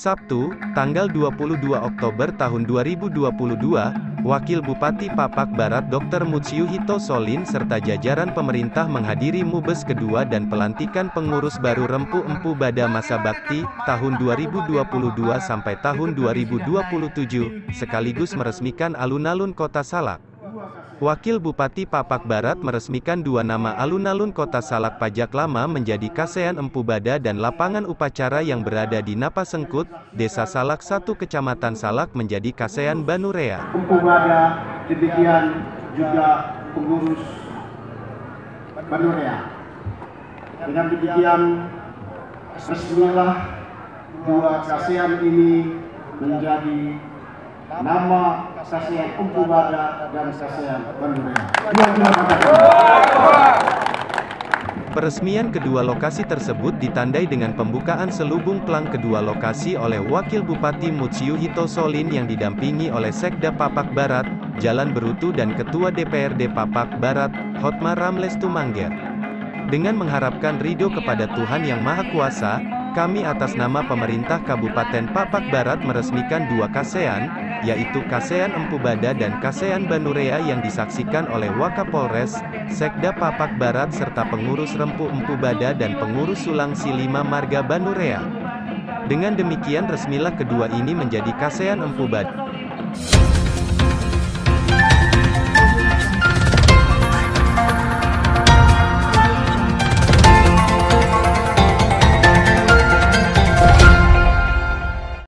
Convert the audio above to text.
Sabtu, tanggal 22 Oktober tahun 2022, Wakil Bupati Papak Barat Dr. Mutsiyuhito Solin serta jajaran pemerintah menghadiri Mubes kedua dan pelantikan pengurus baru Rempu Empu Bada Masa Bakti, tahun 2022 sampai tahun 2027, sekaligus meresmikan alun-alun Kota Salak. Wakil Bupati Papak Barat meresmikan dua nama alun-alun Kota Salak Pajak Lama menjadi Kasean Empu Bada dan lapangan upacara yang berada di Napasengkut, Desa Salak 1 Kecamatan Salak menjadi Kasean Banurea. Empu Bada, demikian juga pengurus Banurea. Dengan demikian, resmilah dua Kasean ini menjadi nama Kasean Empu Bada dan Kasean Banurea. Peresmian kedua lokasi tersebut ditandai dengan pembukaan selubung plang kedua lokasi oleh Wakil Bupati Mutsiyuhito Solin yang didampingi oleh Sekda Papak Barat, Jalan Berutu dan Ketua DPRD Papak Barat, Hotmar Ramles Tumangger. Dengan mengharapkan ridho kepada Tuhan Yang Maha Kuasa, kami atas nama pemerintah Kabupaten Papak Barat meresmikan dua Kasean, yaitu Kasean Empu Bada dan Kasean Banurea yang disaksikan oleh Wakapolres, Sekda Papak Barat serta pengurus Rempu Empu Bada dan pengurus Sulangsi 5 Marga Banurea. Dengan demikian resmilah kedua ini menjadi Kasean Empu Bada.